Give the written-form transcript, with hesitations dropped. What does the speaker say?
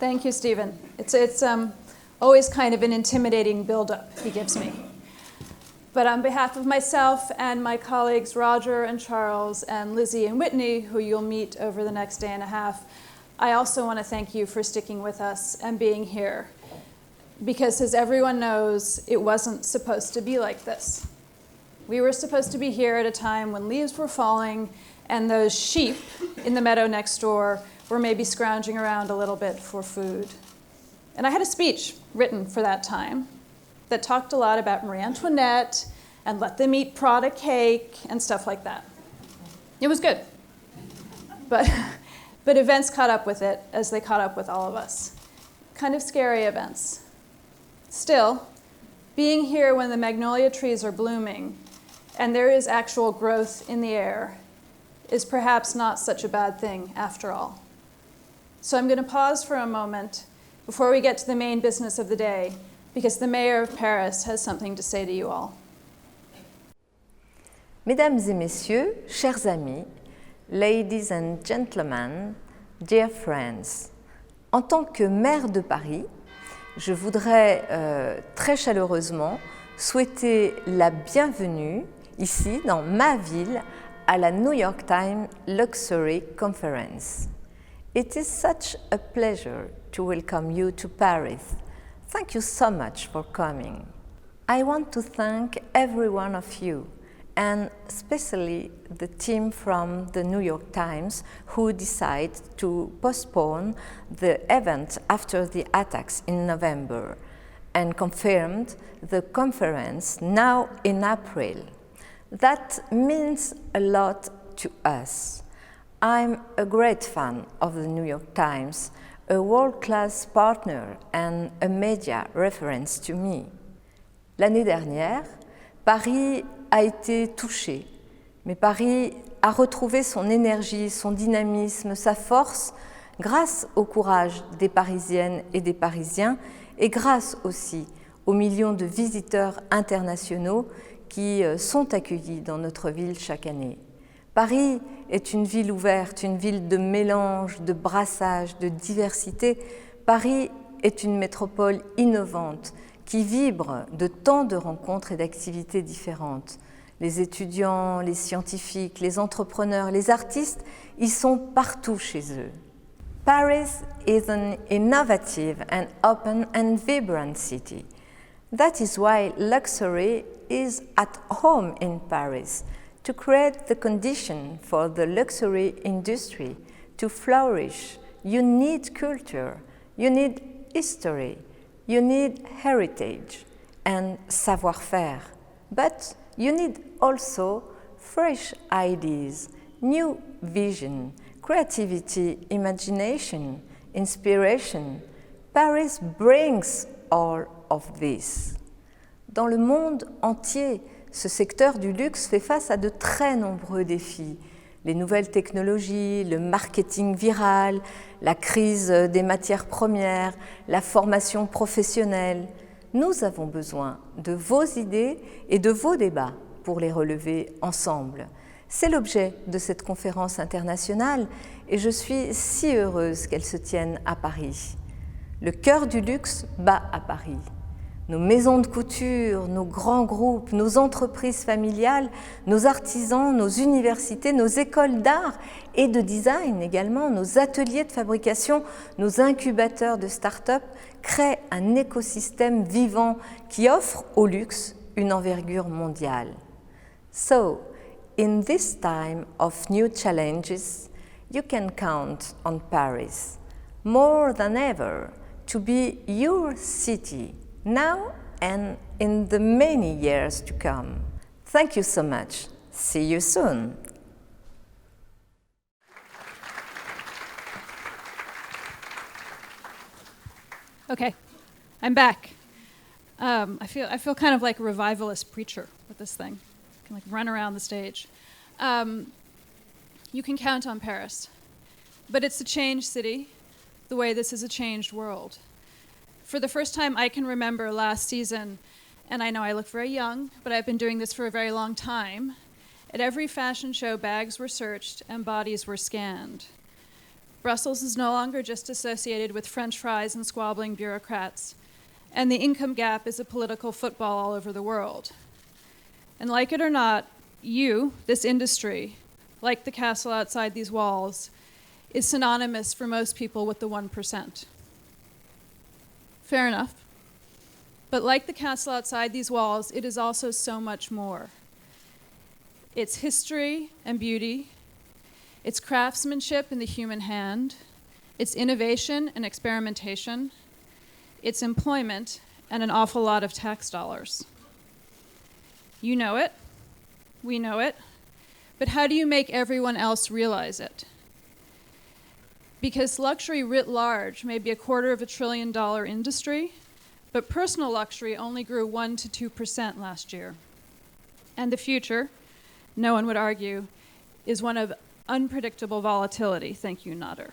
Thank you, Stephen. It's always kind of an intimidating build-up he gives me. But on behalf of myself and my colleagues Roger and Charles and Lizzie and Whitney, who you'll meet over the next day and a half, I also want to thank you for sticking with us and being here. Because as everyone knows, it wasn't supposed to be like this. We were supposed to be here at a time when leaves were falling and those sheep in the meadow next door were maybe scrounging around a little bit for food. And I had a speech written for that time that talked a lot about Marie Antoinette and let them eat Prada cake and stuff like that. It was good. But events caught up with it as they caught up with all of us. Kind of scary events. Still, being here when the magnolia trees are blooming and there is actual growth in the air is perhaps not such a bad thing after all. So I'm going to pause for a moment before we get to the main business of the day, because the mayor of Paris has something to say to you all. Mesdames et messieurs, chers amis, ladies and gentlemen, dear friends, en tant que maire de Paris, je voudrais très chaleureusement souhaiter la bienvenue ici, dans ma ville, à la New York Times Luxury Conference. It is such a pleasure to welcome you to Paris. Thank you so much for coming. I want to thank every one of you, and especially the team from the New York Times who decided to postpone the event after the attacks in November and confirmed the conference now in April. That means a lot to us. I'm a great fan of the New York Times, a world-class partner and a media reference to me. L'année dernière, Paris a été touché, mais Paris a retrouvé son énergie, son dynamisme, sa force grâce au courage des Parisiennes et des Parisiens et grâce aussi aux millions de visiteurs internationaux qui sont accueillis dans notre ville chaque année. Paris est une ville ouverte, une ville de mélange, de brassage, de diversité. Paris est une métropole innovante qui vibre de tant de rencontres et d'activités différentes. Les étudiants, les scientifiques, les entrepreneurs, les artistes, ils sont partout chez eux. Paris is an innovative and open and vibrant city. That is why luxury is at home in Paris, to create the condition for the luxury industry to flourish. You need culture, you need history, you need heritage and savoir-faire. But you need also fresh ideas, new vision, creativity, imagination, inspiration. Paris brings all of this. Dans le monde entier, ce secteur du luxe fait face à de très nombreux défis. Les nouvelles technologies, le marketing viral, la crise des matières premières, la formation professionnelle. Nous avons besoin de vos idées et de vos débats pour les relever ensemble. C'est l'objet de cette conférence internationale et je suis si heureuse qu'elle se tienne à Paris. Le cœur du luxe bat à Paris. Nos maisons de couture, nos grands groupes, nos entreprises familiales, nos artisans, nos universités, nos écoles d'art et de design également, nos ateliers de fabrication, nos incubateurs de start-up créent un écosystème vivant qui offre au luxe une envergure mondiale. So, in this time of new challenges, you can count on Paris, more than ever, to be your city, now and in the many years to come. Thank you so much. See you soon. Okay, I'm back. I feel kind of like a revivalist preacher with this thing. I can like run around the stage. You can count on Paris, but it's a changed city, the way this is a changed world. For the first time I can remember last season, and I know I look very young, but I've been doing this for a very long time, at every fashion show bags were searched and bodies were scanned. Brussels is no longer just associated with French fries and squabbling bureaucrats, and the income gap is a political football all over the world. And like it or not, you, this industry, like the castle outside these walls, is synonymous for most people with the 1%. Fair enough. But like the castle outside these walls, it is also so much more. It's history and beauty, it's craftsmanship in the human hand, it's innovation and experimentation, it's employment, and an awful lot of tax dollars. You know it, we know it, but how do you make everyone else realize it? Because luxury writ large may be a $250 billion industry, but personal luxury only grew 1% to 2% last year. And the future, no one would argue, is one of unpredictable volatility. Thank you, Nader.